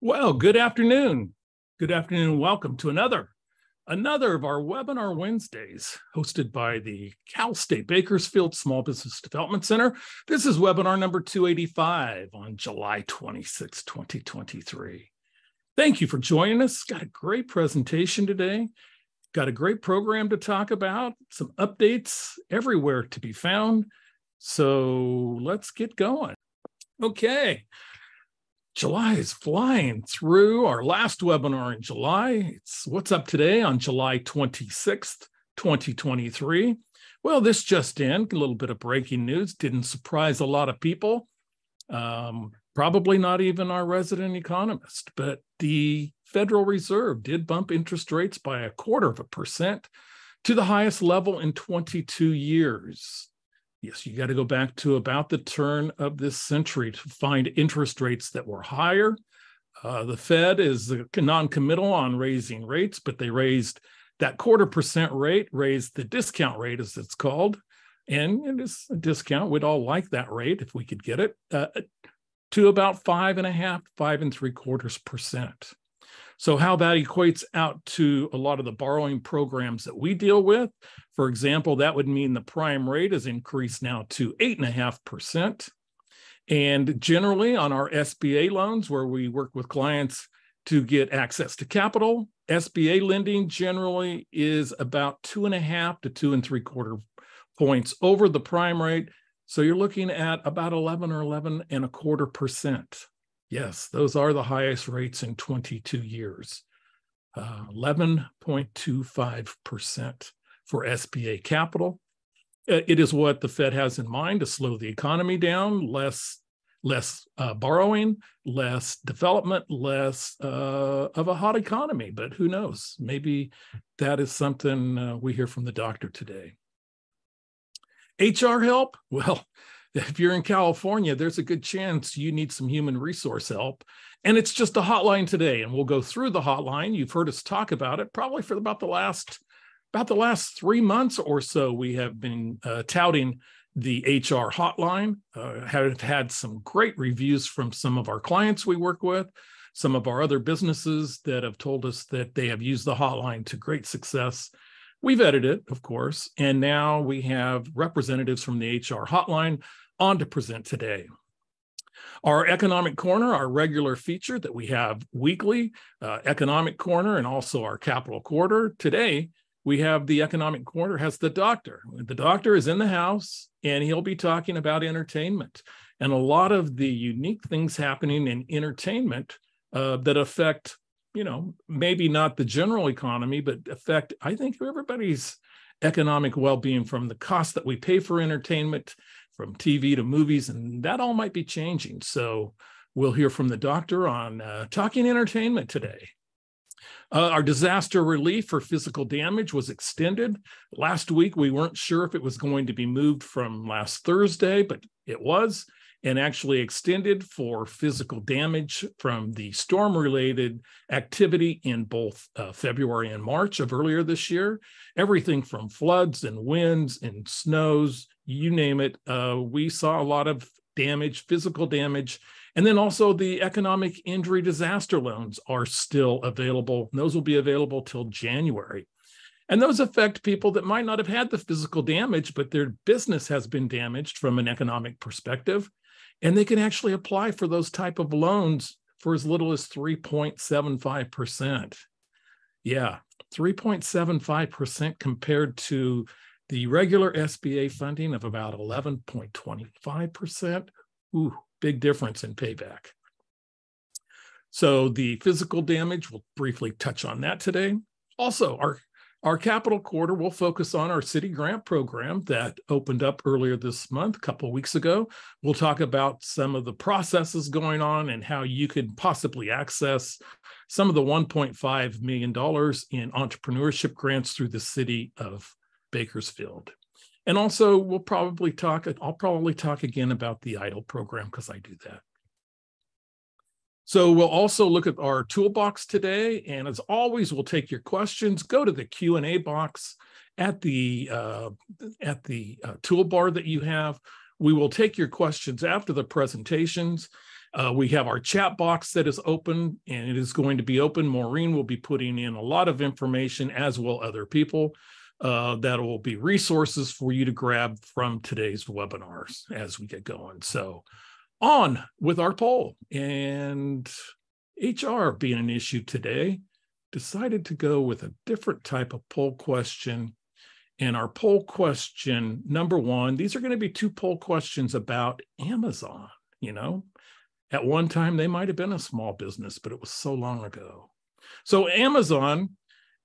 Well, good afternoon. Good afternoon. Welcome to another of our Webinar Wednesdays hosted by the Cal State Bakersfield Small Business Development Center. This is webinar number 285 on July 26, 2023. Thank you for joining us. Got a great presentation today. Got a great program to talk about, some updates everywhere to be found. So let's get going. Okay. July is flying through. Our last webinar in July. It's what's up today on July 26th, 2023. Well, this just in, a little bit of breaking news. Didn't surprise a lot of people. Probably not even our resident economist, but the Federal Reserve did bump interest rates by 0.25% to the highest level in 22 years. Yes, you got to go back to about the turn of this century to find interest rates that were higher. The Fed is non-committal on raising rates, but they raised that 0.25% rate, raised the discount rate, as it's called. And it is a discount. We'd all like that rate if we could get it to about 5.5%, 5.75%. So how that equates out to a lot of the borrowing programs that we deal with. For example, that would mean the prime rate is increased now to 8.5%. And generally on our SBA loans, where we work with clients to get access to capital, SBA lending generally is about 2.5 to 2.75 points over the prime rate. So you're looking at about 11 or 11.25%. Yes, those are the highest rates in 22 years, 11.25% for SBA capital. It is what the Fed has in mind to slow the economy down, less borrowing, less development, less of a hot economy. But who knows? Maybe that is something we hear from the doctor today. HR help? Well, if you're in California, there's a good chance you need some human resource help. And it's just a hotline today. And we'll go through the hotline. You've heard us talk about it probably for about the last 3 months or so. We have been touting the HR hotline, have had some great reviews from some of our clients we work with, some of our other businesses that have told us that they have used the hotline to great success. We've edited it, of course, and now we have representatives from the HR hotline on to present today. Our Economic Corner, our regular feature that we have weekly, Economic Corner, and also our Capital Quarter. Today, we have the Economic Corner has the doctor. The doctor is in the house, and he'll be talking about entertainment and a lot of the unique things happening in entertainment that affect, maybe not the general economy, but affect, I think, everybody's economic well-being, from the cost that we pay for entertainment, from TV to movies, and that all might be changing. So we'll hear from the doctor on talking entertainment today. Our disaster relief for physical damage was extended. Last week, we weren't sure if it was going to be moved from last Thursday, but it was, and actually extended for physical damage from the storm-related activity in both February and March of earlier this year. Everything from floods and winds and snows, you name it. We saw a lot of damage, physical damage. And then also the economic injury disaster loans are still available. Those will be available till January. And those affect people that might not have had the physical damage, but their business has been damaged from an economic perspective. And they can actually apply for those type of loans for as little as 3.75%. Yeah, 3.75% compared to the regular SBA funding of about 11.25%. Ooh, big difference in payback. So the physical damage, we'll briefly touch on that today. Also, our Capital Quarter will focus on our city grant program that opened up earlier this month, a couple of weeks ago. We'll talk about some of the processes going on and how you could possibly access some of the $1.5 million in entrepreneurship grants through the city of Bakersfield. And also, I'll probably talk again about the EIDL program because I do that. So we'll also look at our toolbox today. And as always, we'll take your questions. Go to the Q&A box at the toolbar that you have. We will take your questions after the presentations. We have our chat box that is open, and it is going to be open. Maureen will be putting in a lot of information, as will other people. That will be resources for you to grab from today's webinars as we get going. So on with our poll. And HR being an issue today, decided to go with a different type of poll question. And our poll question number one, these are going to be two poll questions about Amazon. You know, at one time they might have been a small business, but it was so long ago. So Amazon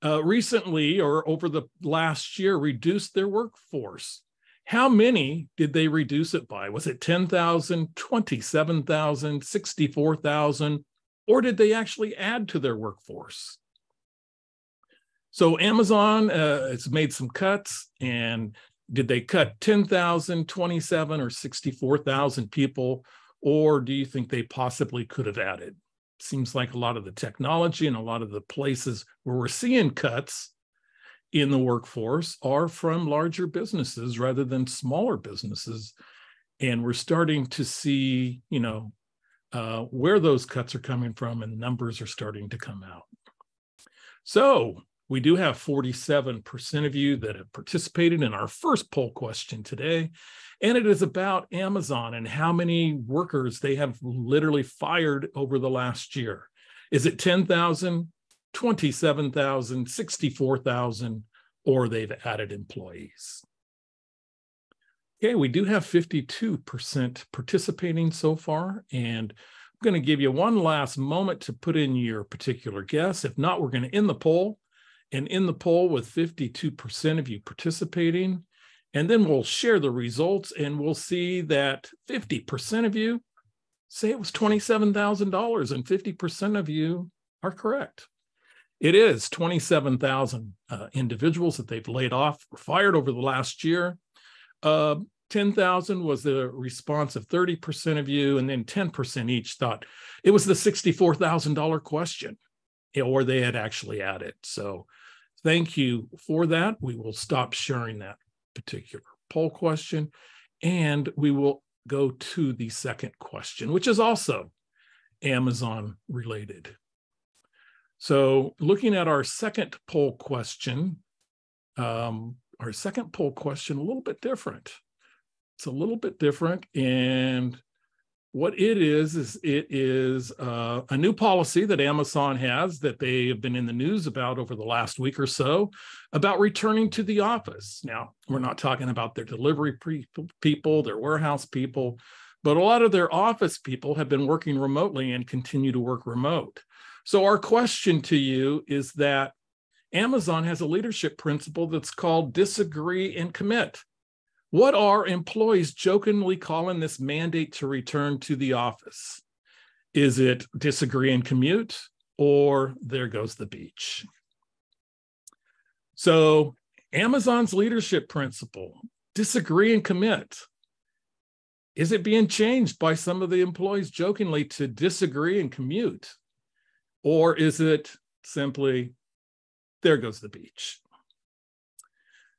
recently, or over the last year, reduced their workforce. How many did they reduce it by? Was it 10,000, 27,000, 64,000, or did they actually add to their workforce? So Amazon has made some cuts, and did they cut 10,000, 27, or 64,000 people, or do you think they possibly could have added? Seems like a lot of the technology and a lot of the places where we're seeing cuts in the workforce are from larger businesses rather than smaller businesses. And we're starting to see, you know, where those cuts are coming from, and numbers are starting to come out. So we do have 47% of you that have participated in our first poll question today, and it is about Amazon and how many workers they have literally fired over the last year. Is it 10,000, 27,000, 64,000, or they've added employees? Okay, we do have 52% participating so far, and I'm going to give you one last moment to put in your particular guess. If not, we're going to end the poll. And in the poll with 52% of you participating, and then we'll share the results, and we'll see that 50% of you say it was $27,000, and 50% of you are correct. It is 27,000 individuals that they've laid off or fired over the last year. 10,000 was the response of 30% of you, and then 10% each thought it was the $64,000 question, or they had actually added. So thank you for that. We will stop sharing that particular poll question, and we will go to the second question, which is also Amazon related. So looking at our second poll question, a little bit different. It's a little bit different, and what it is a new policy that Amazon has that they have been in the news about over the last week or so about returning to the office. Now, we're not talking about their delivery people, their warehouse people, but a lot of their office people have been working remotely and continue to work remote. So our question to you is that Amazon has a leadership principle that's called disagree and commit. What are employees jokingly calling this mandate to return to the office? Is it disagree and commute, or there goes the beach? So Amazon's leadership principle, disagree and commit, is it being changed by some of the employees jokingly to disagree and commute? Or is it simply, there goes the beach?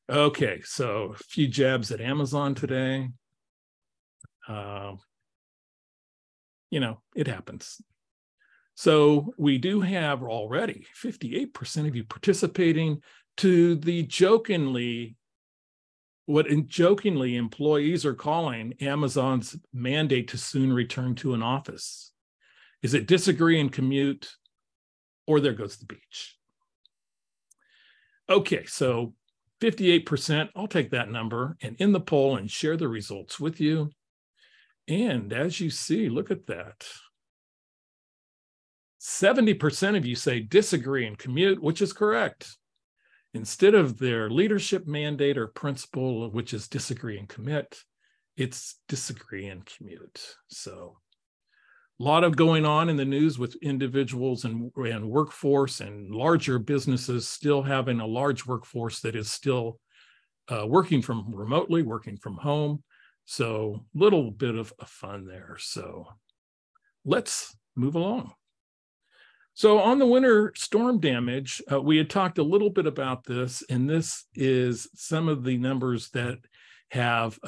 Okay, so a few jabs at Amazon today. You know, it happens. So we do have already 58% of you participating to the jokingly, what jokingly employees are calling Amazon's mandate to soon return to an office. Is it disagree and commute, or there goes the beach? Okay, so 58%, I'll take that number and in the poll and share the results with you. And as you see, look at that. 70% of you say disagree and commute, which is correct. Instead of their leadership mandate or principle, which is disagree and commit, it's disagree and commute. So a lot of going on in the news with individuals and workforce and larger businesses still having a large workforce that is still working from remotely, working from home. So a little bit of fun there. So let's move along. So on the winter storm damage, we had talked a little bit about this, and this is some of the numbers that have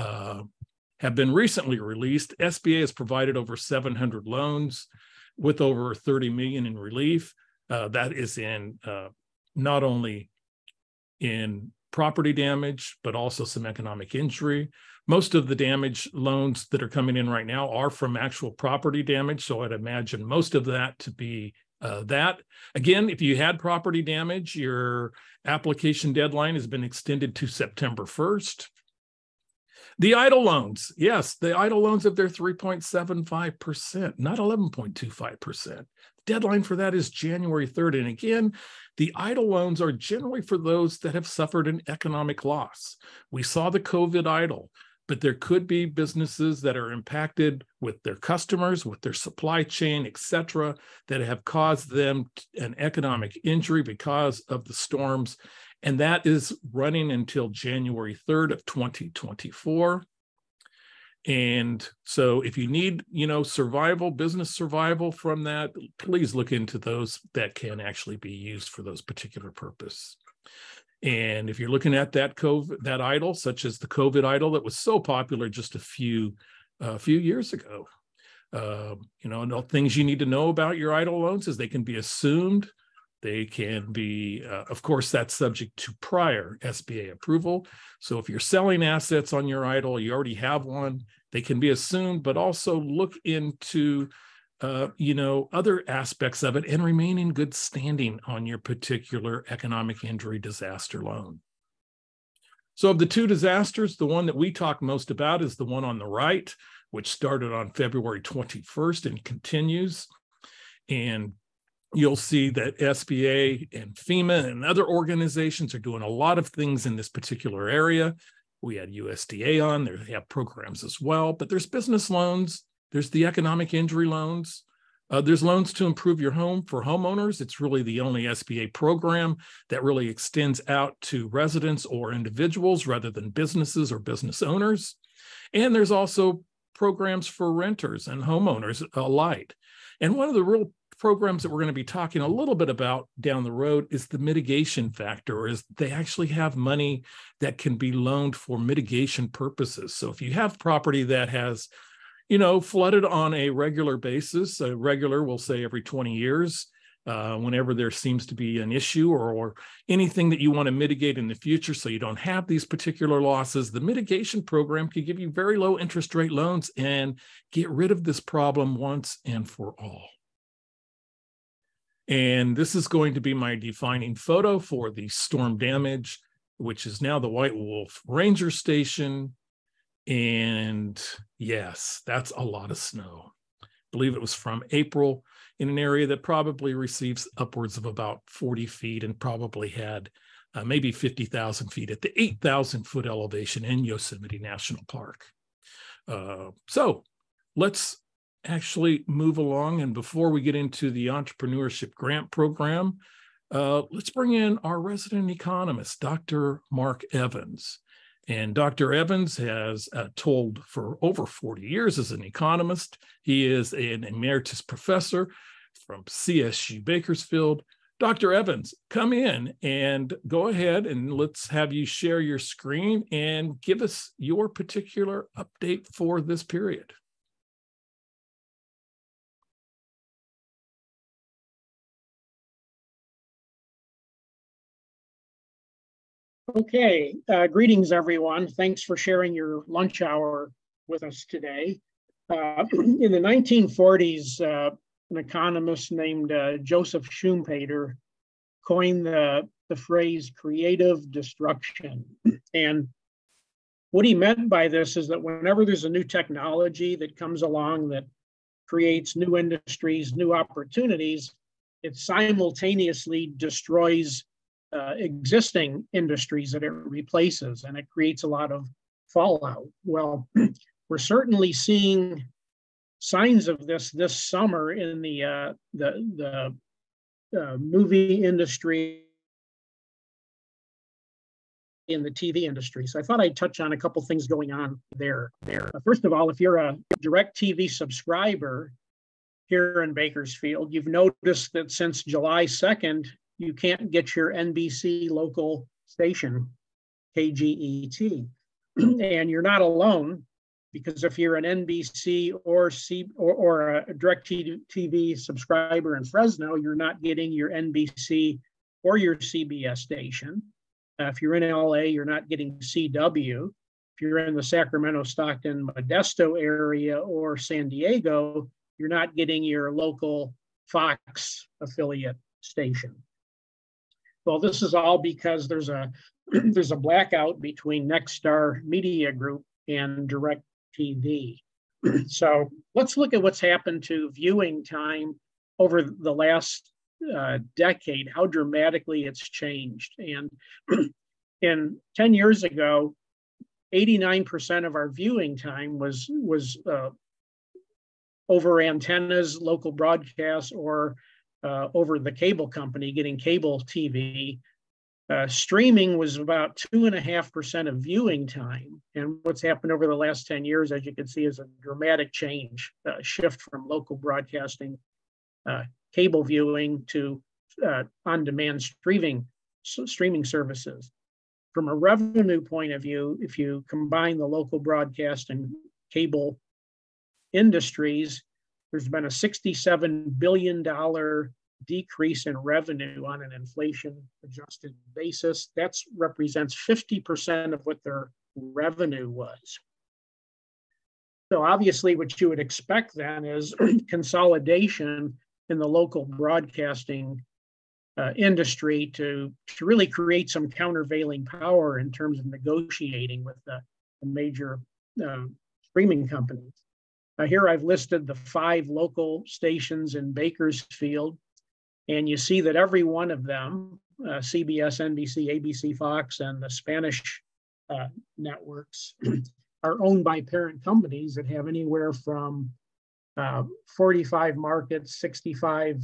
have been recently released. SBA has provided over 700 loans with over 30 million in relief. That is in not only in property damage, but also some economic injury. Most of the damage loans that are coming in right now are from actual property damage. So I'd imagine most of that to be that. Again, if you had property damage, your application deadline has been extended to September 1st. The EIDL loans, yes, the EIDL loans, if they're 3.75%, not 11.25%. Deadline for that is January 3rd. And again, the EIDL loans are generally for those that have suffered an economic loss. We saw the COVID EIDL, but there could be businesses that are impacted with their customers, with their supply chain, et cetera, that have caused them an economic injury because of the storms. And that is running until January 3rd of 2024. And so if you need, survival, business survival from that, please look into those that can actually be used for those particular purpose. And if you're looking at that EIDL, such as the COVID EIDL that was so popular just a few years ago, things you need to know about your EIDL loans is they can be assumed. They can be, of course, that's subject to prior SBA approval. So if you're selling assets on your EIDL, you already have one, they can be assumed, but also look into, other aspects of it and remain in good standing on your particular economic injury disaster loan. So of the two disasters, the one that we talk most about is the one on the right, which started on February 21st and continues. And you'll see that SBA and FEMA and other organizations are doing a lot of things in this particular area. We had USDA on there. They have programs as well, but there's business loans. There's the economic injury loans. There's loans to improve your home for homeowners. It's really the only SBA program that really extends out to residents or individuals rather than businesses or business owners. And there's also programs for renters and homeowners alike. And one of the real programs that we're going to be talking a little bit about down the road is the mitigation factor, is they actually have money that can be loaned for mitigation purposes. So if you have property that has, flooded on a regular basis, we'll say every 20 years, whenever there seems to be an issue or anything that you want to mitigate in the future so you don't have these particular losses, the mitigation program can give you very low interest rate loans and get rid of this problem once and for all. And this is going to be my defining photo for the storm damage, which is now the White Wolf Ranger Station. And yes, that's a lot of snow. I believe it was from April in an area that probably receives upwards of about 40 feet and probably had maybe 50,000 feet at the 8,000 foot elevation in Yosemite National Park. So let's actually move along. And before we get into the Entrepreneurship Grant Program, let's bring in our resident economist, Dr. Mark Evans. And Dr. Evans has told for over 40 years as an economist. He is an emeritus professor from CSU Bakersfield. Dr. Evans, come in and go ahead and let's have you share your screen and give us your particular update for this period. Okay, greetings everyone. Thanks for sharing your lunch hour with us today. In the 1940s, an economist named Joseph Schumpeter coined the phrase creative destruction. And what he meant by this is that whenever there's a new technology that comes along that creates new industries, new opportunities, it simultaneously destroys existing industries that it replaces, and it creates a lot of fallout. Well, we're certainly seeing signs of this summer in the movie industry, in the TV industry. So I thought I'd touch on a couple things going on there. First of all, if you're a DirecTV subscriber here in Bakersfield, you've noticed that since July 2nd, you can't get your NBC local station, KGET. And you're not alone. because if you're an NBC or a DirecTV subscriber in Fresno, you're not getting your NBC or your CBS station. If you're in LA, you're not getting CW. If you're in the Sacramento, Stockton, Modesto area or San Diego, you're not getting your local Fox affiliate station. Well, this is all because there's a blackout between Nexstar Media Group and DirecTV. So let's look at what's happened to viewing time over the last decade, how dramatically it's changed. And in 10 years ago, 89% of our viewing time was over antennas, local broadcasts, or over the cable company getting cable TV. Streaming was about 2.5% of viewing time. And what's happened over the last 10 years, as you can see, is a dramatic change, shift from local broadcasting, cable viewing to on-demand streaming services. From a revenue point of view, if you combine the local broadcast and cable industries, there's been a $67 billion decrease in revenue on an inflation-adjusted basis. That represents 50% of what their revenue was. So obviously what you would expect then is consolidation in the local broadcasting industry to really create some countervailing power in terms of negotiating with the major streaming companies. Here I've listed the 5 local stations in Bakersfield, and you see that every one of them, CBS, NBC, ABC, Fox, and the Spanish networks are owned by parent companies that have anywhere from 45 markets, 65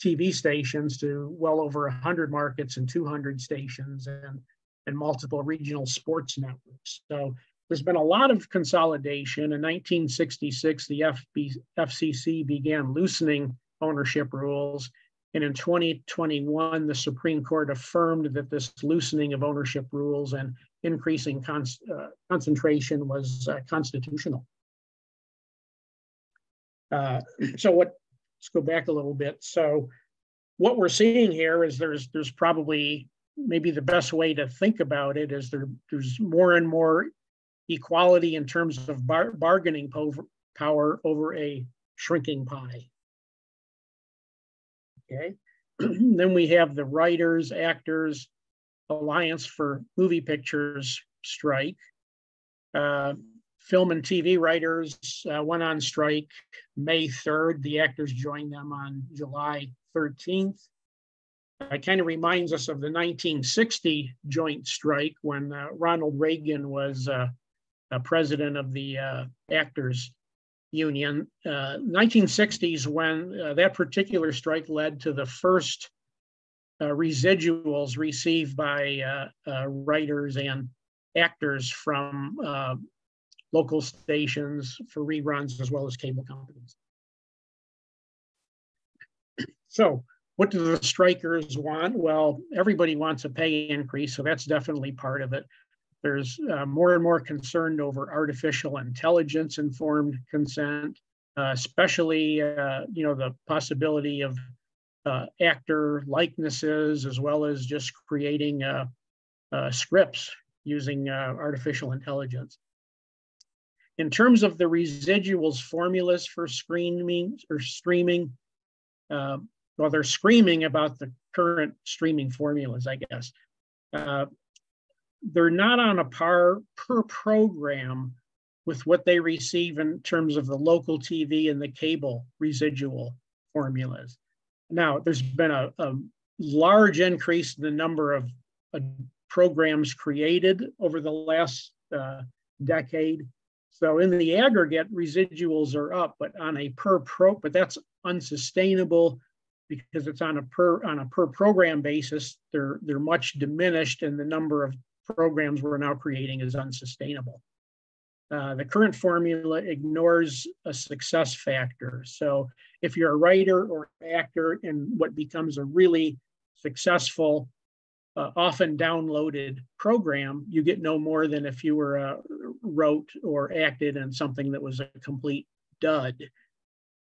TV stations to well over 100 markets and 200 stations and multiple regional sports networks. So there's been a lot of consolidation. In 1966, the FCC began loosening ownership rules. And in 2021, the Supreme Court affirmed that this loosening of ownership rules and increasing concentration was constitutional. Let's go back a little bit. So what we're seeing here is there's probably, maybe the best way to think about it is there's more and more equality in terms of bargaining power over a shrinking pie. Okay. Then we have the Writers, Actors Alliance for Movie Pictures strike. Film and TV writers went on strike May 3rd. The actors joined them on July 13th. It kind of reminds us of the 1960 joint strike when Ronald Reagan was president of the Actors Union. 1960s, when that particular strike led to the first residuals received by writers and actors from local stations for reruns, as well as cable companies. So what do the strikers want? Well, everybody wants a pay increase, so that's definitely part of it. There's more and more concern over artificial intelligence informed consent, especially the possibility of actor likenesses, as well as just creating scripts using artificial intelligence. In terms of the residuals formulas for streaming, well, they're screaming about the current streaming formulas, I guess. They're not on a par per program with what they receive in terms of the local TV and the cable residual formulas. Now, there's been a large increase in the number of programs created over the last decade. So in the aggregate, residuals are up, but on a but that's unsustainable because it's on a per program basis. They're much diminished, and the number of programs we're now creating is unsustainable. The current formula ignores a success factor. So if you're a writer or actor in what becomes a really successful often downloaded program, you get no more than if you were wrote or acted in something that was a complete dud.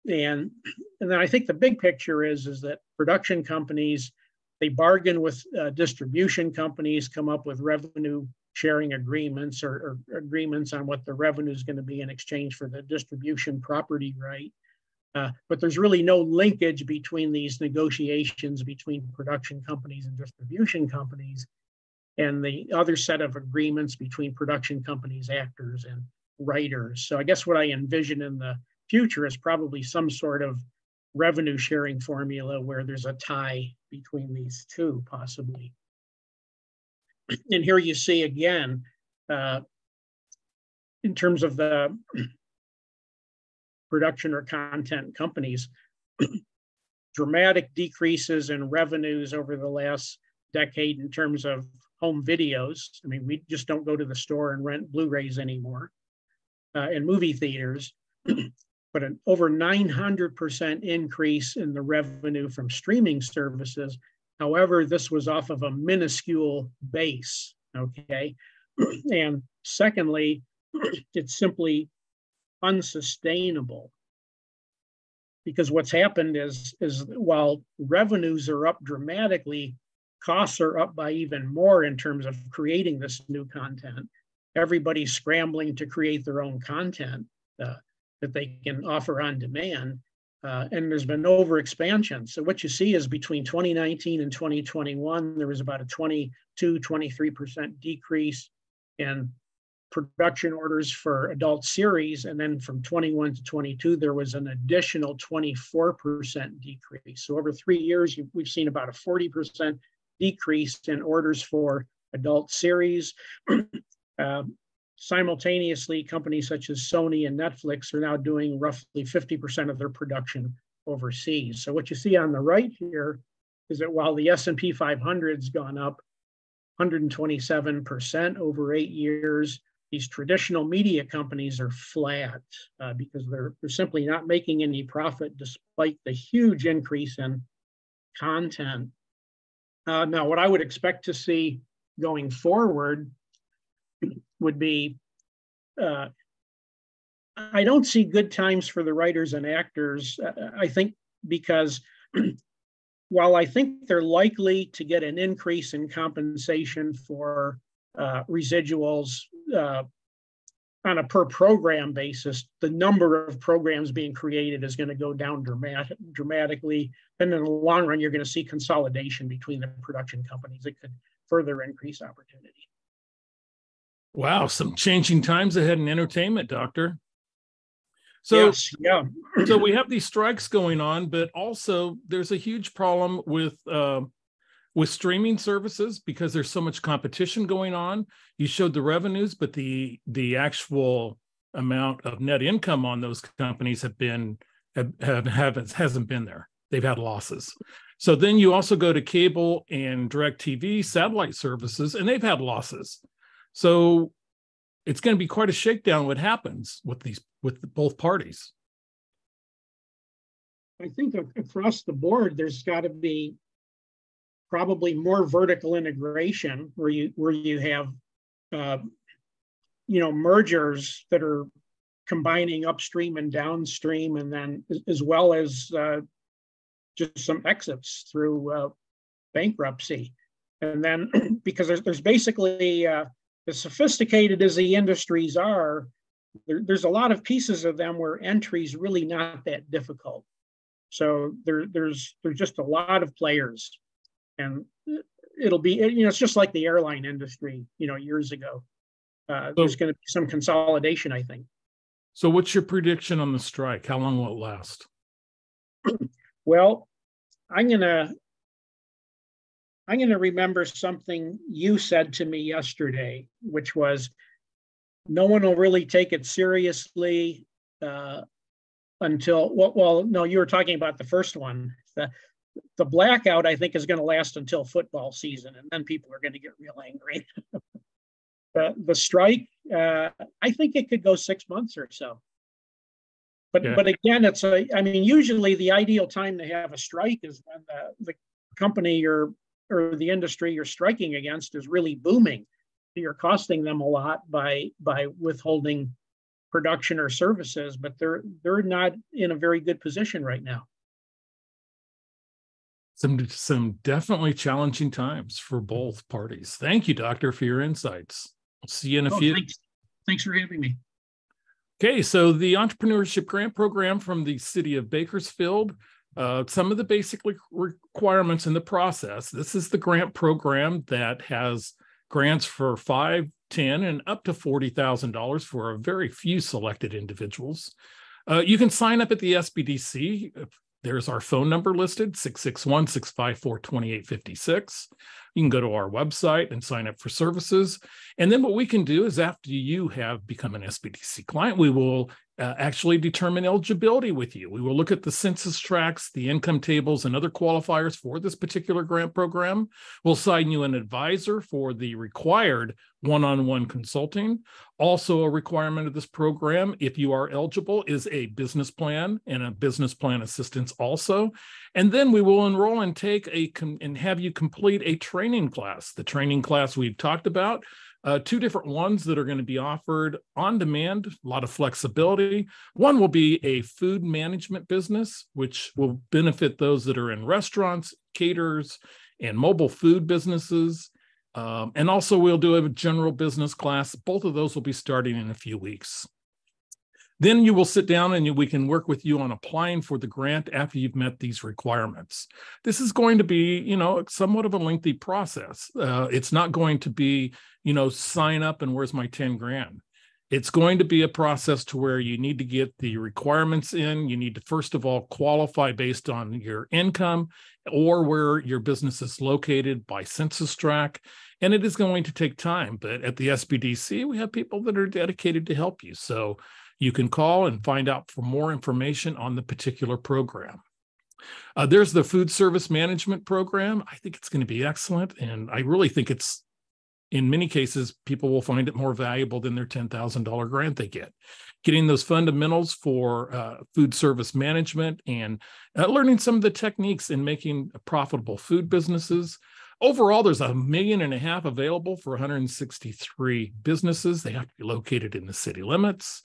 And then I think the big picture is that production companies, they bargain with distribution companies, come up with revenue sharing agreements or agreements on what the revenue is going to be in exchange for the distribution property right. But there's really no linkage between these negotiations between production companies and distribution companies and the other set of agreements between production companies, actors, and writers. So I guess what I envision in the future is probably some sort of revenue sharing formula where there's a tie between these two, possibly. And here you see again, in terms of the production or content companies, dramatic decreases in revenues over the last decade in terms of home videos. I mean, we just don't go to the store and rent Blu-rays anymore, and movie theaters, but an over 900% increase in the revenue from streaming services. However, this was off of a minuscule base, okay? And secondly, it's simply unsustainable, because what's happened is while revenues are up dramatically, costs are up by even more in terms of creating this new content. Everybody's scrambling to create their own content that they can offer on demand, and there's been overexpansion. So what you see is between 2019 and 2021, there was about a 23% decrease in production orders for adult series. And then from 21 to 22, there was an additional 24% decrease. So over 3 years, we've seen about a 40% decrease in orders for adult series. Simultaneously, companies such as Sony and Netflix are now doing roughly 50% of their production overseas. So what you see on the right here is that while the S&P 500's gone up 127% over 8 years, these traditional media companies are flat because they're simply not making any profit despite the huge increase in content. Now, what I would expect to see going forward would be, I don't see good times for the writers and actors, I think, because while I think they're likely to get an increase in compensation for residuals on a per program basis, the number of programs being created is going to go down dramatically. And in the long run, you're going to see consolidation between the production companies that could further increase opportunity. Wow, some changing times ahead in entertainment, Doctor. So, yes, yeah. So we have these strikes going on, but also there's a huge problem with streaming services because there's so much competition going on. You showed the revenues, but the actual amount of net income on those companies hasn't been there. They've had losses. So then you also go to cable and direct TV satellite services, and they've had losses. So it's going to be quite a shakedown what happens with both parties. I think across the board, there's got to be probably more vertical integration where you have mergers that are combining upstream and downstream, and then as well as just some exits through bankruptcy. And then because there's basically as sophisticated as the industries are, there's a lot of pieces of them where entry's really not that difficult. So there's just a lot of players, and it'll be, it's just like the airline industry, years ago. There's going to be some consolidation, I think. So what's your prediction on the strike? How long will it last? Well, I'm gonna remember something you said to me yesterday, which was, no one will really take it seriously until, no, you were talking about the first one. The blackout, I think, is going to last until football season, and then people are going to get real angry. The strike, I think it could go 6 months or so. But again, usually the ideal time to have a strike is when the company you're or the industry you're striking against is really booming. You're costing them a lot by withholding production or services, but they're not in a very good position right now. Some definitely challenging times for both parties. Thank you, Doctor, for your insights. I'll see you in a few. Thanks for having me. Okay, so the Entrepreneurship Grant Program from the city of Bakersfield, some of the basic requirements in the process. This is the grant program that has grants for $5, $10, and up to $40,000 for a very few selected individuals. You can sign up at the SBDC. There's our phone number listed, 661-654-2856. You can go to our website and sign up for services. And then what we can do is after you have become an SBDC client, we will actually determine eligibility with you. We will look at the census tracts, the income tables, and other qualifiers for this particular grant program. We'll assign you an advisor for the required one-on-one consulting. Also a requirement of this program, if you are eligible, is a business plan and a business plan assistance also. And then we will enroll and take and have you complete a training class. The training class we've talked about, two different ones that are going to be offered on demand, a lot of flexibility. One will be a food management business, which will benefit those that are in restaurants, caterers, and mobile food businesses. And also we'll do a general business class. Both of those will be starting in a few weeks. Then you will sit down and we can work with you on applying for the grant after you've met these requirements. This is going to be, somewhat of a lengthy process. It's not going to be, sign up and where's my 10 grand. It's going to be a process to where you need to get the requirements in. You need to, first of all, qualify based on your income or where your business is located by census tract. And it is going to take time. But at the SBDC, we have people that are dedicated to help you. So you can call and find out for more information on the particular program. There's the Foodservice Management Program. I think it's going to be excellent. And I really think it's, in many cases, people will find it more valuable than their $10,000 grant they get. Getting those fundamentals for food service management and learning some of the techniques in making profitable food businesses. Overall, there's $1.5 million available for 163 businesses. They have to be located in the city limits.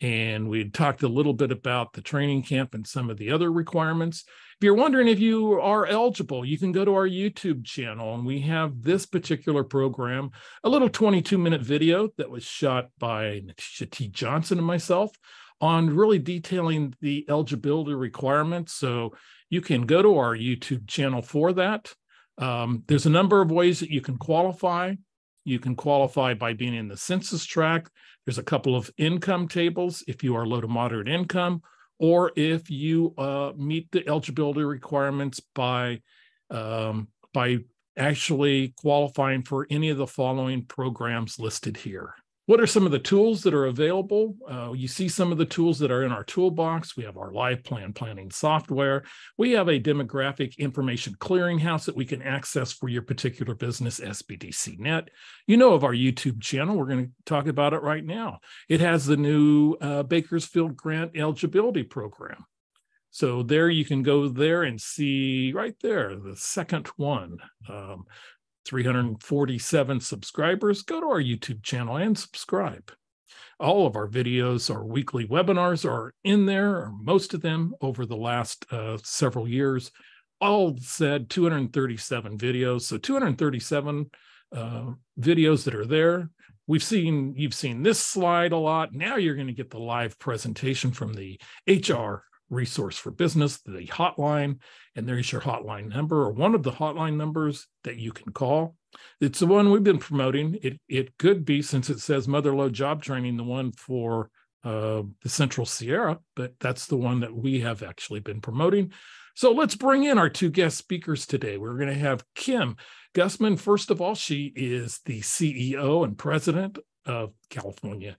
And we talked a little bit about the training camp and some of the other requirements. If you're wondering if you are eligible, you can go to our YouTube channel, and we have this particular program, a little 22-minute video that was shot by Natisha T. Johnson and myself on really detailing the eligibility requirements. So you can go to our YouTube channel for that. There's a number of ways that you can qualify. You can qualify by being in the census tract. There's a couple of income tables if you are low to moderate income, or if you meet the eligibility requirements by actually qualifying for any of the following programs listed here. What are some of the tools that are available? You see some of the tools that are in our toolbox. We have our live plan planning software. We have a demographic information clearinghouse that we can access for your particular business, SBDC Net. You know of our YouTube channel. We're going to talk about it right now. It has the new Bakersfield Grant Eligibility Program. So there you can go there and see right there, the second one. 347 subscribers. Go to our YouTube channel and subscribe. All of our videos, our weekly webinars are in there, or most of them over the last several years. All said, 237 videos. So 237 videos that are there. You've seen this slide a lot. Now you're going to get the live presentation from the HR resource for business, the hotline, and there's your hotline number, or one of the hotline numbers that you can call. It's the one we've been promoting. It could be, since it says Mother Load Job Training, the one for the Central Sierra, but that's the one that we have actually been promoting. So let's bring in our two guest speakers today. We're going to have Kim Gusman. First of all, she is the CEO and president of California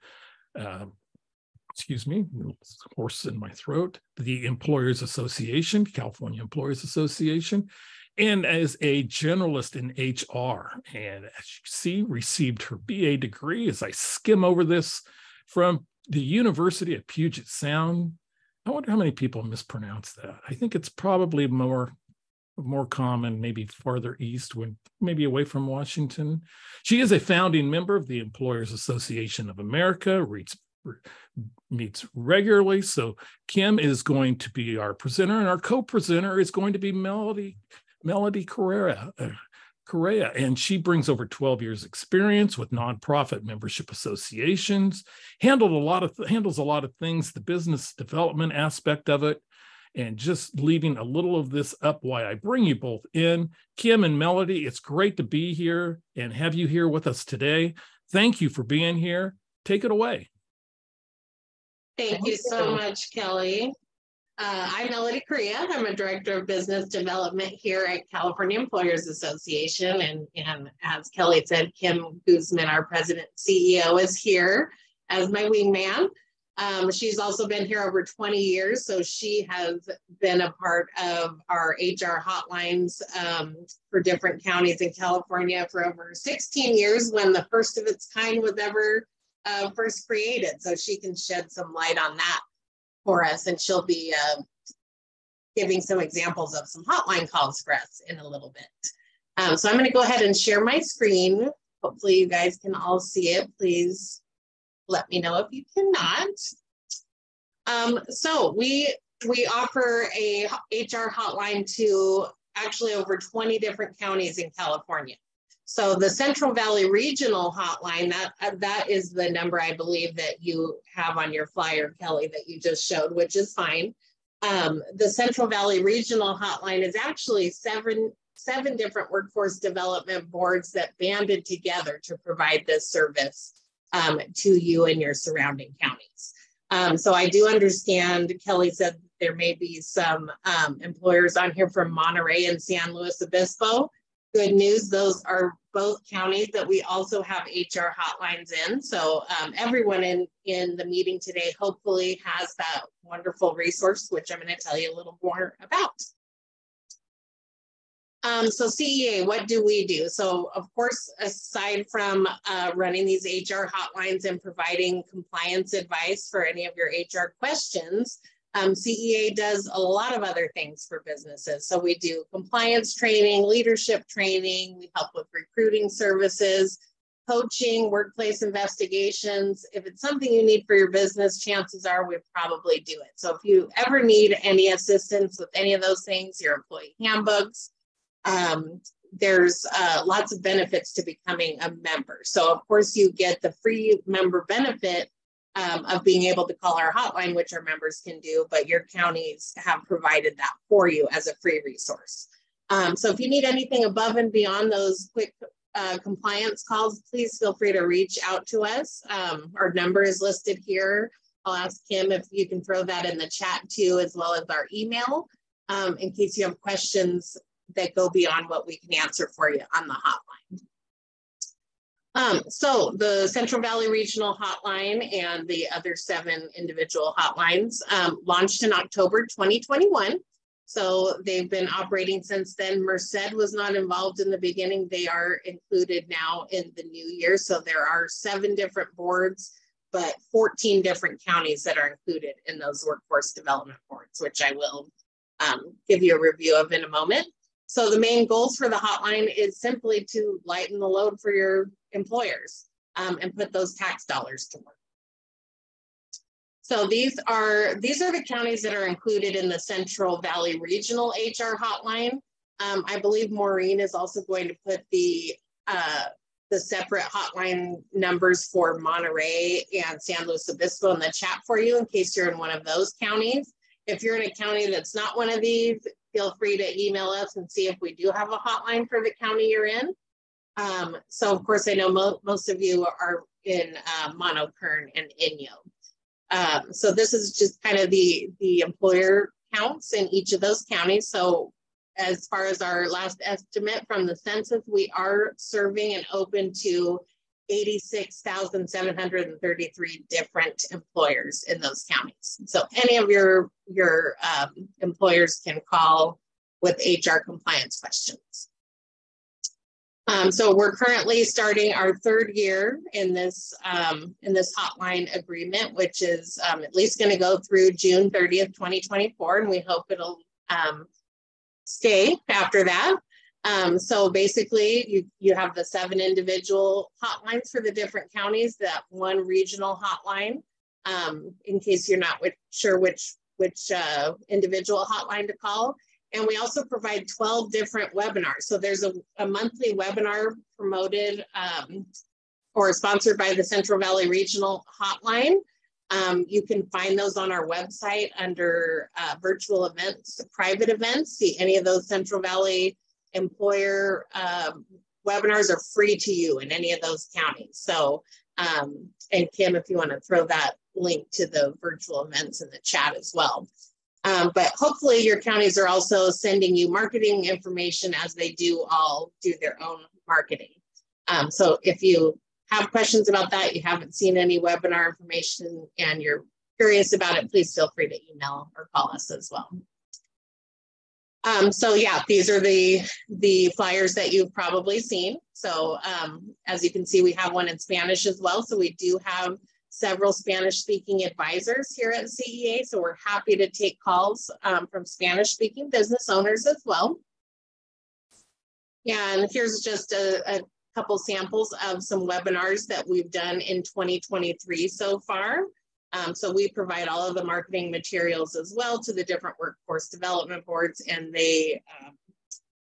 horse in my throat, the Employers Association, California Employers Association, and as a generalist in HR. And as you see, received her BA degree, as I skim over this, from the University of Puget Sound. I wonder how many people mispronounce that. I think it's probably more more common, maybe farther east, when maybe away from Washington. She is a founding member of the Employers Association of America, meets regularly. So Kim is going to be our presenter, and our co-presenter is going to be Melody Correia. And she brings over 12 years experience with nonprofit membership associations, handles a lot of things, the business development aspect of it, and just leaving a little of this up why I bring you both in. Kim and Melody, it's great to be here and have you here with us today. Thank you for being here. Take it away. Thank you so much, Kelly. I'm Melody Correia. I'm a Director of Business Development here at California Employers Association. And as Kelly said, Kim Gusman, our President and CEO, is here as my wingman. She's also been here over 20 years, so she has been a part of our HR hotlines for different counties in California for over 16 years, when the first of its kind was ever first created. So she can shed some light on that for us, and she'll be giving some examples of some hotline calls for us in a little bit. So I'm going to go ahead and share my screen. Hopefully you guys can all see it. Please let me know if you cannot. So we offer a HR hotline to actually over 20 different counties in California. So the Central Valley Regional Hotline, that is the number I believe that you have on your flyer, Kelly, that you just showed, which is fine. The Central Valley Regional Hotline is actually seven different workforce development boards that banded together to provide this service to you and your surrounding counties. So I do understand, Kelly said there may be some employers on here from Monterey and San Luis Obispo. Good news, those are both counties that we also have HR hotlines in. So everyone in the meeting today hopefully has that wonderful resource, which I'm going to tell you a little more about. So CEA, what do we do? So of course, aside from running these HR hotlines and providing compliance advice for any of your HR questions, CEA does a lot of other things for businesses. So we do compliance training, leadership training, we help with recruiting services, coaching, workplace investigations. If it's something you need for your business, chances are we probably do it. So if you ever need any assistance with any of those things, your employee handbooks, there's lots of benefits to becoming a member. So of course you get the free member benefit of being able to call our hotline, which our members can do, but your counties have provided that for you as a free resource. So if you need anything above and beyond those quick compliance calls, please feel free to reach out to us. Our number is listed here. I'll ask Kim if you can throw that in the chat too, as well as our email, in case you have questions that go beyond what we can answer for you on the hotline. So the Central Valley Regional Hotline and the other 7 individual hotlines launched in October 2021. So they've been operating since then. Merced was not involved in the beginning. They are included now in the new year. So there are 7 different boards, but 14 different counties that are included in those workforce development boards, which I will give you a review of in a moment. So the main goals for the hotline is simply to lighten the load for your employers and put those tax dollars to work. So these are the counties that are included in the Central Valley Regional HR hotline. I believe Maureen is also going to put the separate hotline numbers for Monterey and San Luis Obispo in the chat for you in case you're in one of those counties. If you're in a county that's not one of these, feel free to email us and see if we do have a hotline for the county you're in. So of course, I know most of you are in Mono, Kern, and Inyo. So this is just kind of the employer counts in each of those counties. So as far as our last estimate from the census, we are serving and open to 86,733 different employers in those counties. So any of your employers can call with HR compliance questions. So we're currently starting our 3rd year in this hotline agreement, which is at least going to go through June 30th, 2024, and we hope it'll stay after that. So basically, you have the 7 individual hotlines for the different counties, that 1 regional hotline, in case you're not sure which individual hotline to call. And we also provide 12 different webinars. So there's a monthly webinar promoted or sponsored by the Central Valley Regional Hotline. You can find those on our website under virtual events, private events. See, any of those Central Valley employer webinars are free to you in any of those counties. So, and Kim, if you want to throw that link to the virtual events in the chat as well. But hopefully your counties are also sending you marketing information as they all do their own marketing. So if you have questions about that, you haven't seen any webinar information and you're curious about it, please feel free to email or call us as well. So yeah, these are the flyers that you've probably seen. So as you can see, we have one in Spanish as well. So we do have several Spanish-speaking advisors here at CEA. So we're happy to take calls from Spanish-speaking business owners as well. And here's just a couple samples of some webinars that we've done in 2023 so far. So we provide all of the marketing materials as well to the different workforce development boards, and they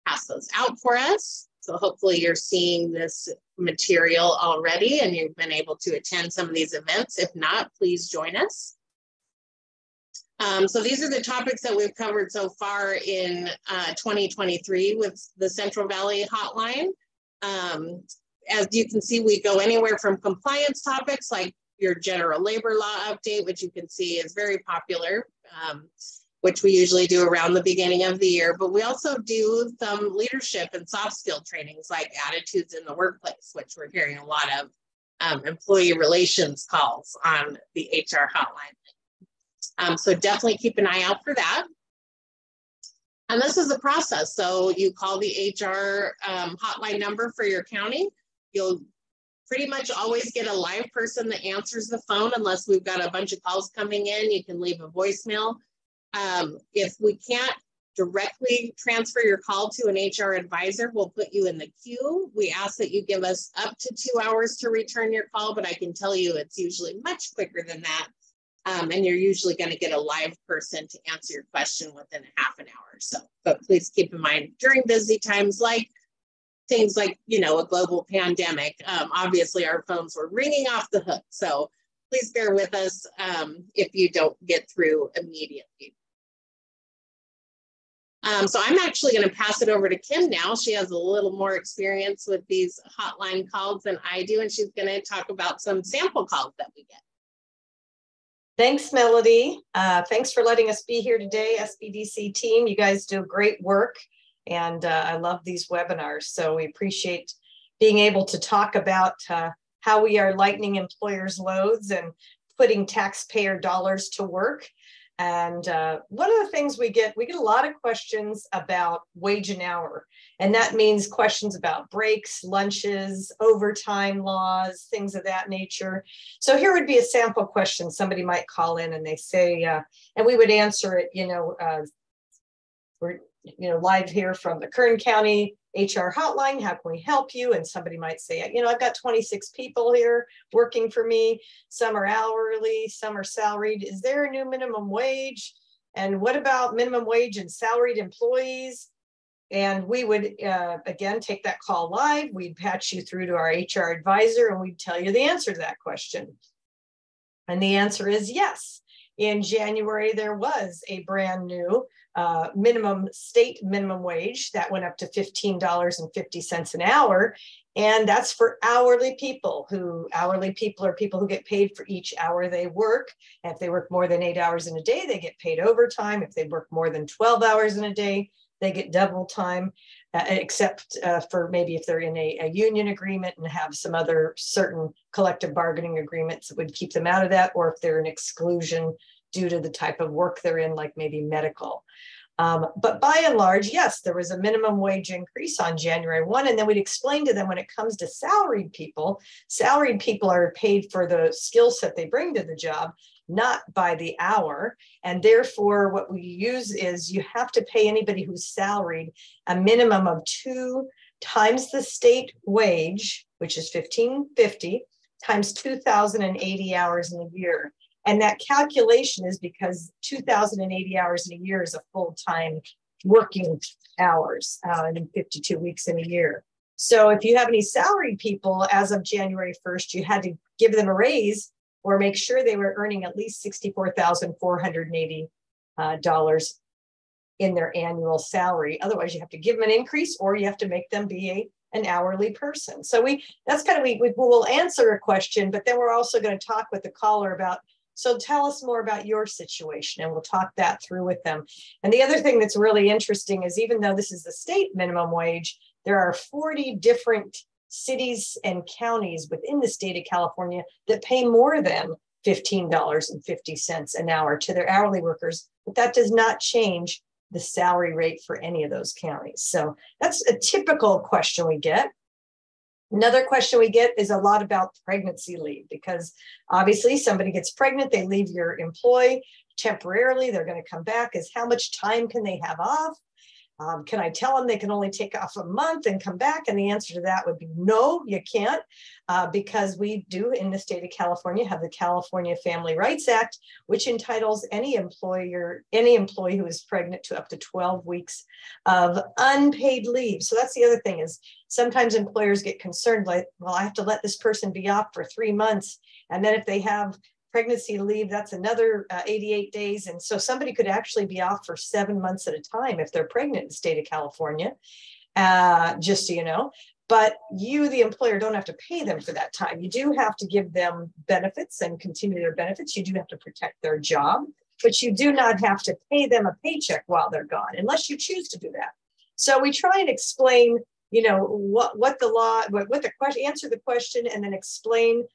pass those out for us. So hopefully you're seeing this material already and you've been able to attend some of these events. If not, please join us. So these are the topics that we've covered so far in 2023 with the Central Valley Hotline. As you can see, we go anywhere from compliance topics like your general labor law update, which you can see is very popular, which we usually do around the beginning of the year. But we also do some leadership and soft skill trainings like attitudes in the workplace, which we're hearing a lot of employee relations calls on the HR hotline. So definitely keep an eye out for that. And this is the process. So you call the HR hotline number for your county. You'll pretty much always get a live person that answers the phone unless we've got a bunch of calls coming in. You can leave a voicemail. If we can't directly transfer your call to an HR advisor, we'll put you in the queue. We ask that you give us up to 2 hours to return your call, but I can tell you it's usually much quicker than that. And you're usually going to get a live person to answer your question within a half an hour or so. But please keep in mind during busy times like things like, you know, a global pandemic, obviously our phones were ringing off the hook. So please bear with us if you don't get through immediately. So I'm actually going to pass it over to Kim now. She has a little more experience with these hotline calls than I do, and she's going to talk about some sample calls that we get. Thanks, Melody. Thanks for letting us be here today, SBDC team. You guys do great work, and I love these webinars. So we appreciate being able to talk about how we are lightening employers' loads and putting taxpayer dollars to work. And one of the things we get a lot of questions about wage and hour. And that means questions about breaks, lunches, overtime laws, things of that nature. So here would be a sample question. Somebody might call in and they say, and we would answer it, we're live here from the Kern County HR hotline. How can we help you? And somebody might say, I've got 26 people here working for me. Some are hourly, some are salaried. Is there a new minimum wage? And what about minimum wage and salaried employees? And we would, again, take that call live. We'd patch you through to our HR advisor and we'd tell you the answer to that question. And the answer is yes. In January, there was a brand new state minimum wage that went up to $15.50 an hour. And that's for hourly people are people who get paid for each hour they work. And if they work more than 8 hours in a day, they get paid overtime. If they work more than 12 hours in a day, they get double time, except for maybe if they're in a union agreement and have some other certain collective bargaining agreements that would keep them out of that, or if they're an exclusion due to the type of work they're in, like maybe medical. But by and large, yes, there was a minimum wage increase on January 1. And then we'd explain to them when it comes to salaried people are paid for the skill set they bring to the job, not by the hour. And therefore, what we use is you have to pay anybody who's salaried a minimum of 2 times the state wage, which is $15.50, times 2,080 hours in a year. And that calculation is because 2,080 hours in a year is a full-time working hours in 52 weeks in a year. So if you have any salaried people as of January 1st, you had to give them a raise or make sure they were earning at least $64,480 in their annual salary. Otherwise, you have to give them an increase or you have to make them be an hourly person. So we will answer a question, but then we're also going to talk with the caller about, so tell us more about your situation, and we'll talk that through with them. And the other thing that's really interesting is, even though this is the state minimum wage, there are 40 different cities and counties within the state of California that pay more than $15.50 an hour to their hourly workers, but that does not change the salary rate for any of those counties. So that's a typical question we get. Another question we get is a lot about pregnancy leave, because obviously somebody gets pregnant, they leave your employee temporarily, they're going to come back. Is how much time can they have off? Can I tell them they can only take off a month and come back? And the answer to that would be no, you can't, because we do in the state of California have the California Family Rights Act, which entitles any employee who is pregnant to up to 12 weeks of unpaid leave. So that's the other thing, is sometimes employers get concerned, like, well, I have to let this person be off for 3 months. And then if they have pregnancy leave, that's another 88 days. And so somebody could actually be off for 7 months at a time if they're pregnant in the state of California, just so you know. But you, the employer, don't have to pay them for that time. You do have to give them benefits and continue their benefits. You do have to protect their job, but you do not have to pay them a paycheck while they're gone, unless you choose to do that. So we try and explain, you know, what the law, what the question, answer the question, and then explain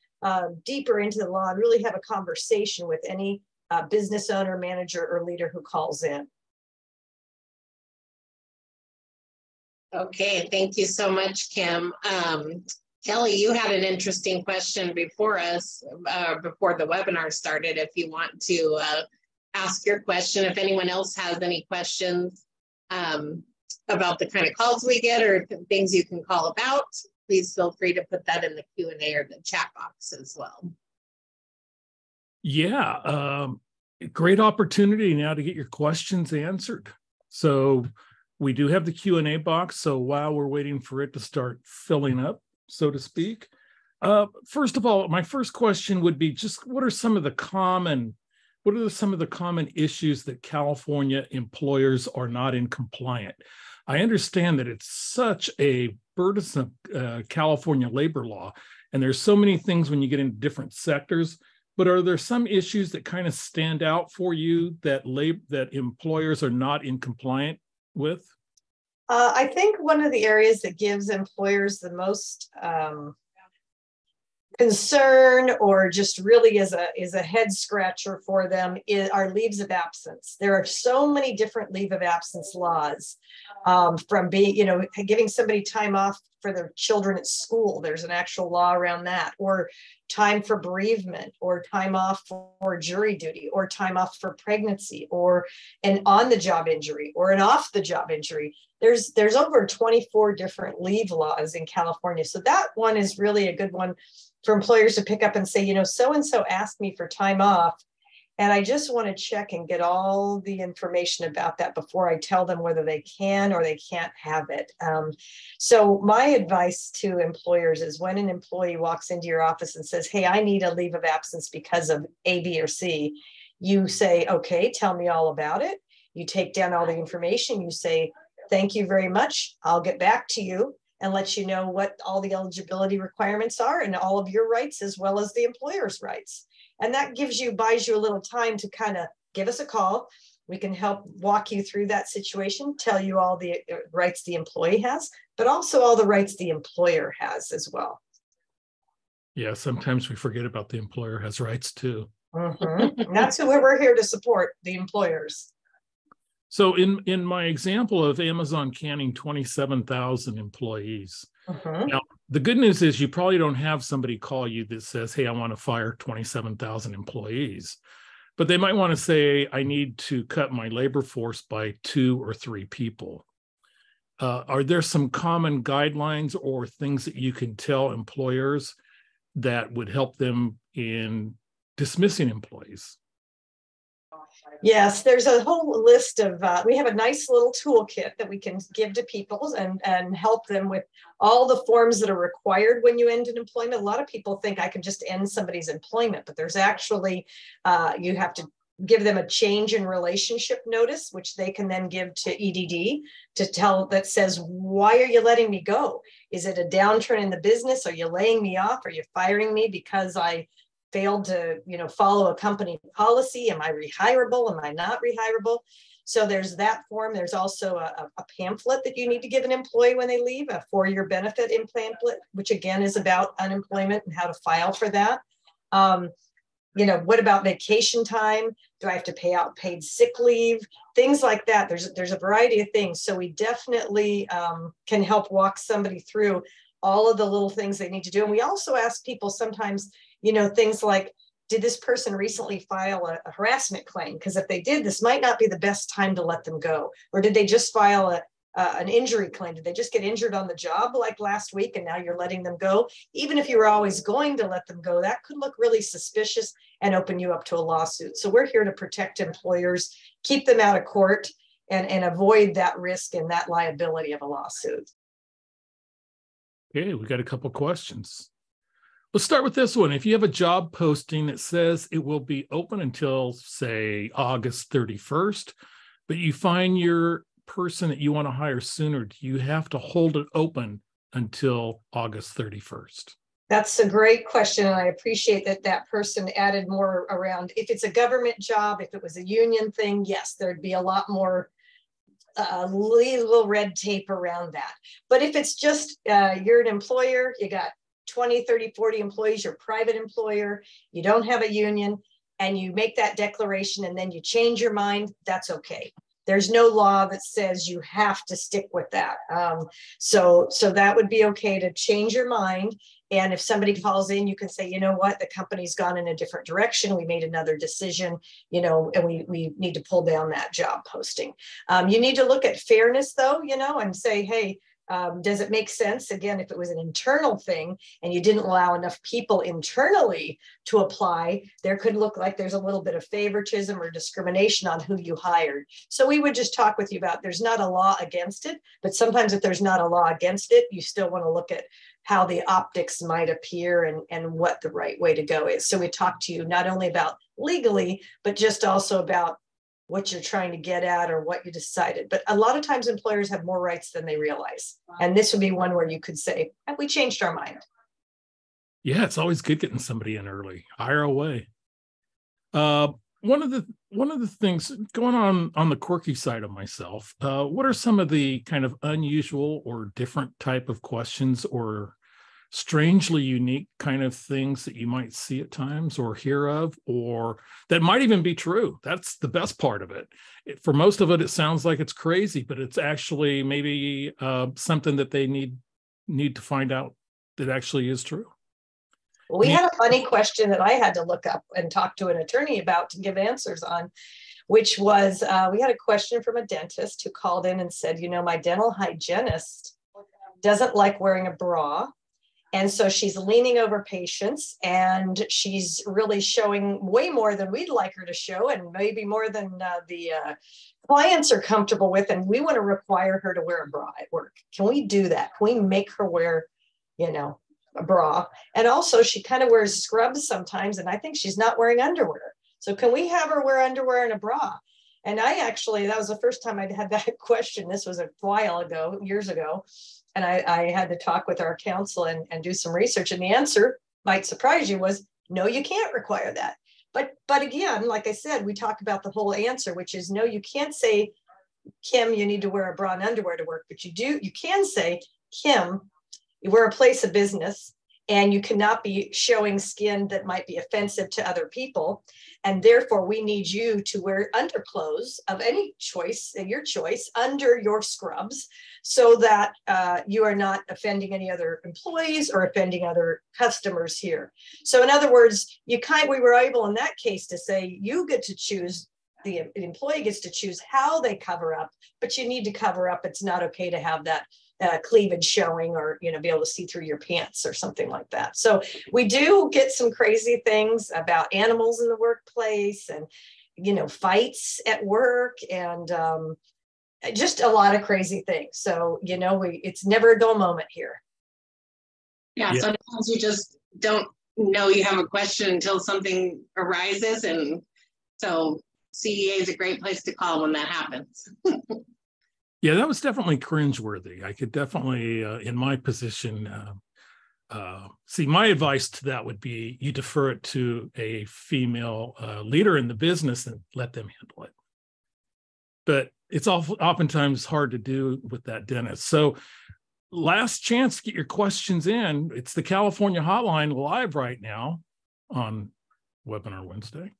deeper into the law and really have a conversation with any business owner, manager, or leader who calls in. Okay, thank you so much, Kim. Kelly, you had an interesting question before us, before the webinar started. If you want to ask your question, if anyone else has any questions about the kind of calls we get or things you can call about, please feel free to put that in the Q&A or the chat box as well. Yeah, great opportunity now to get your questions answered. So we do have the Q&A box. So while we're waiting for it to start filling up, so to speak, first of all, my first question would be just what are some of the common issues that California employers are not in compliant? I understand that it's such a burdensome California labor law, and there's so many things when you get into different sectors, but are there some issues that kind of stand out for you that employers are not in compliant with? I think one of the areas that gives employers the most concern, or just really is a head scratcher for them, are leaves of absence. There are so many different leave of absence laws, from being, giving somebody time off for their children at school. There's an actual law around that, or time for bereavement, or time off for jury duty, or time off for pregnancy, or an on-the-job injury, or an off-the-job injury. There's over 24 different leave laws in California. So that one is really a good one for employers to pick up and say, so-and-so asked me for time off, and I just want to check and get all the information about that before I tell them whether they can or they can't have it. So my advice to employers is, when an employee walks into your office and says, hey, I need a leave of absence because of A, B, or C, you say, okay, tell me all about it. You take down all the information. You say, thank you very much. I'll get back to you and let you know what all the eligibility requirements are and all of your rights, as well as the employer's rights. And that buys you a little time to kind of give us a call. We can help walk you through that situation, tell you all the rights the employee has, but also all the rights the employer has as well. Yeah, sometimes we forget about the employer has rights too. Mm-hmm. That's who we're here to support, the employers. So in my example of Amazon canning 27,000 employees, now the good news is you probably don't have somebody call you that says, hey, I want to fire 27,000 employees. But they might want to say, I need to cut my labor force by 2 or 3 people. Are there some common guidelines or things that you can tell employers that would help them in dismissing employees? Yes, there's a whole list of, we have a nice little toolkit that we can give to people and help them with all the forms that are required when you end an employment. A lot of people think I can just end somebody's employment, but there's actually, you have to give them a change in relationship notice, which they can then give to EDD to tell that says, why are you letting me go? Is it a downturn in the business? Are you laying me off? Are you firing me because I failed to, follow a company policy? Am I rehirable? Am I not rehirable? So there's that form. There's also a pamphlet that you need to give an employee when they leave, a 4-year benefit in pamphlet, which again is about unemployment and how to file for that. What about vacation time? Do I have to pay out paid sick leave? Things like that. There's a variety of things. So we definitely can help walk somebody through all of the little things they need to do. And we also ask people sometimes, things like, did this person recently file a harassment claim? Because if they did, this might not be the best time to let them go. Or did they just file an injury claim? Did they just get injured on the job like last week and now you're letting them go? Even if you were always going to let them go, that could look really suspicious and open you up to a lawsuit. So we're here to protect employers, keep them out of court, and avoid that risk and that liability of a lawsuit. Okay, we got a couple questions. Let's start with this one. If you have a job posting that says it will be open until, say, August 31st, but you find your person that you want to hire sooner, do you have to hold it open until August 31st? That's a great question. And I appreciate that person added more around. If it's a government job, if it was a union thing, yes, there'd be a lot more little red tape around that. But if it's just you're an employer, you got 20, 30, 40 employees, you're a private employer, you don't have a union, and you make that declaration and then you change your mind, that's okay. There's no law that says you have to stick with that. So that would be okay to change your mind. And if somebody calls in, you can say, you know what, the company's gone in a different direction. We made another decision, and we need to pull down that job posting. You need to look at fairness though, and say, hey, does it make sense? Again, if it was an internal thing and you didn't allow enough people internally to apply, there could look like there's a little bit of favoritism or discrimination on who you hired. So we would just talk with you about, there's not a law against it, but sometimes if there's not a law against it, you still want to look at how the optics might appear and what the right way to go is. So we talk to you not only about legally, but just also about what you're trying to get at or what you decided. But a lot of times employers have more rights than they realize. And this would be one where you could say, we changed our mind. Yeah, it's always good getting somebody in early. Hire away. One of the things going on the quirky side of myself, what are some of the kind of unusual or different type of questions or strangely unique kind of things that you might see at times or hear of, or that might even be true? That's the best part of it. For most of it, it sounds like it's crazy, but it's actually maybe something that they need to find out that actually is true. We had a funny question that I had to look up and talk to an attorney about to give answers on, which was, we had a question from a dentist who called in and said, my dental hygienist doesn't like wearing a bra. And so she's leaning over patients and she's really showing way more than we'd like her to show, and maybe more than the clients are comfortable with. And we want to require her to wear a bra at work. Can we do that? Can we make her wear, a bra? And also she kind of wears scrubs sometimes, and I think she's not wearing underwear. So can we have her wear underwear and a bra? And that was the first time I'd had that question. This was a while ago, years ago. And I had to talk with our counsel and do some research. And the answer, might surprise you, was no, you can't require that. But again, like I said, we talk about the whole answer, which is no, you can't say, Kim, you need to wear a bra and underwear to work. But you can say, Kim, we're a place of business and you cannot be showing skin that might be offensive to other people. And therefore, we need you to wear underclothes of any choice, your choice, under your scrubs, so that you are not offending any other employees or offending other customers here. So in other words, we were able in that case to say, you get to choose, the employee gets to choose how they cover up, but you need to cover up. It's not okay to have that cleavage showing, or be able to see through your pants or something like that. So we do get some crazy things about animals in the workplace, and fights at work, and just a lot of crazy things. So it's never a dull moment here. Yeah, sometimes you just don't know you have a question until something arises, and so CEA is a great place to call when that happens. Yeah, that was definitely cringeworthy. I could definitely, in my position, see, my advice to that would be you defer it to a female leader in the business and let them handle it. But it's oftentimes hard to do with that, Dennis. So last chance to get your questions in. It's the California Hotline live right now on Webinar Wednesday.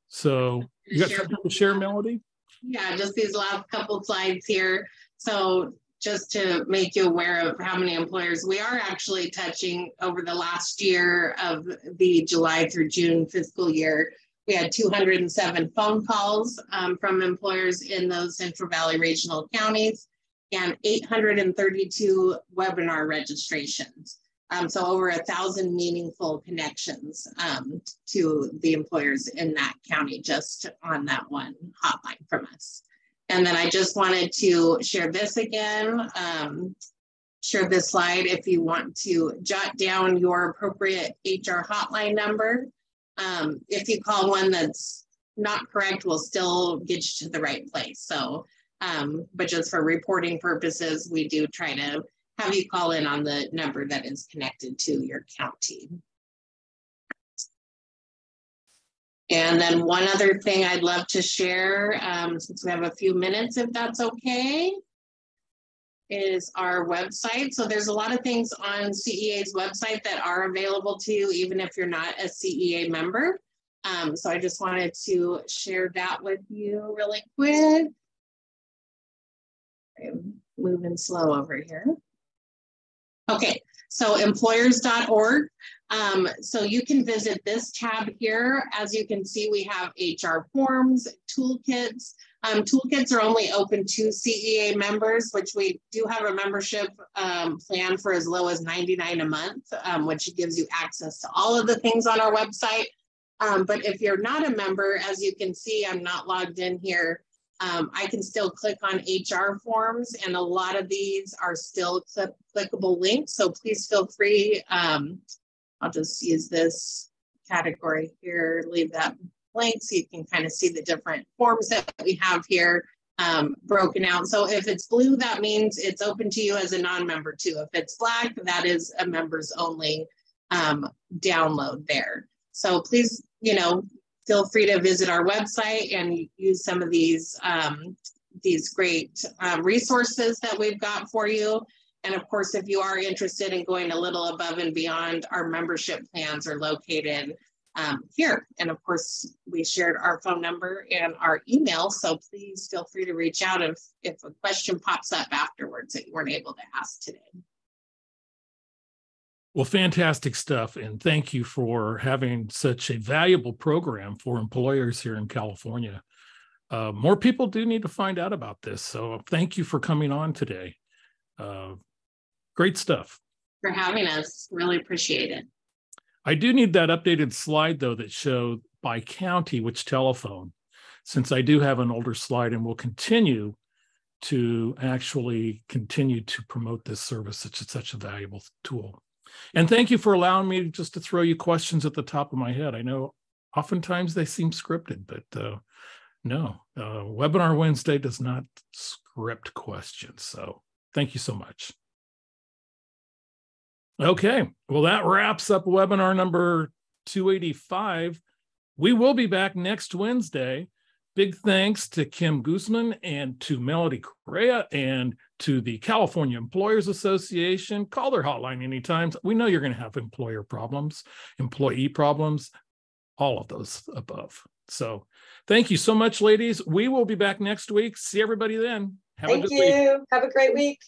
So you got something to share, Melody? Yeah, just these last couple slides here. So just to make you aware of how many employers we are actually touching over the last year of the July through June fiscal year. We had 207 phone calls from employers in those Central Valley regional counties, and 832 webinar registrations. So over 1,000 meaningful connections to the employers in that county, just on that one hotline from us. And then I just wanted to share this again, share this slide if you want to jot down your appropriate HR hotline number. If you call one that's not correct, we'll still get you to the right place. So, but just for reporting purposes, we do try to have you call in on the number that is connected to your county. And then one other thing I'd love to share, since we have a few minutes, if that's okay, is our website. So there's a lot of things on CEA's website that are available to you, even if you're not a CEA member. So I just wanted to share that with you really quick. I'm moving slow over here. Okay, so employers.org. So you can visit this tab here. As you can see, we have HR forms, toolkits. Toolkits are only open to CEA members, which we do have a membership plan for as low as $99 a month, which gives you access to all of the things on our website. But if you're not a member, as you can see, I'm not logged in here. I can still click on HR forms, and a lot of these are still clickable links. So please feel free. I'll just use this category here, leave that blank so you can kind of see the different forms that we have here broken out. So if it's blue, that means it's open to you as a non-member too. If it's black, that is a members only download there. So please, feel free to visit our website and use some of these great resources that we've got for you. And of course, if you are interested in going a little above and beyond, our membership plans are located here. And of course, we shared our phone number and our email. So please feel free to reach out if a question pops up afterwards that you weren't able to ask today. Well, fantastic stuff. And thank you for having such a valuable program for employers here in California. More people do need to find out about this. So thank you for coming on today. Great stuff. For having us. Really appreciate it. I do need that updated slide, though, that showed by county which telephone, since I do have an older slide, and will continue to promote this service. It's such a valuable tool. And thank you for allowing me to throw you questions at the top of my head. I know oftentimes they seem scripted, but no, Webinar Wednesday does not script questions. So thank you so much. Okay, well, that wraps up webinar number 285. We will be back next Wednesday. Big thanks to Kim Gusman and to Melody Correia and to the California Employers Association. Call their hotline anytime. We know you're going to have employer problems, employee problems, all of those above. So thank you so much, ladies. We will be back next week. See everybody then. Thank you. Have a great week.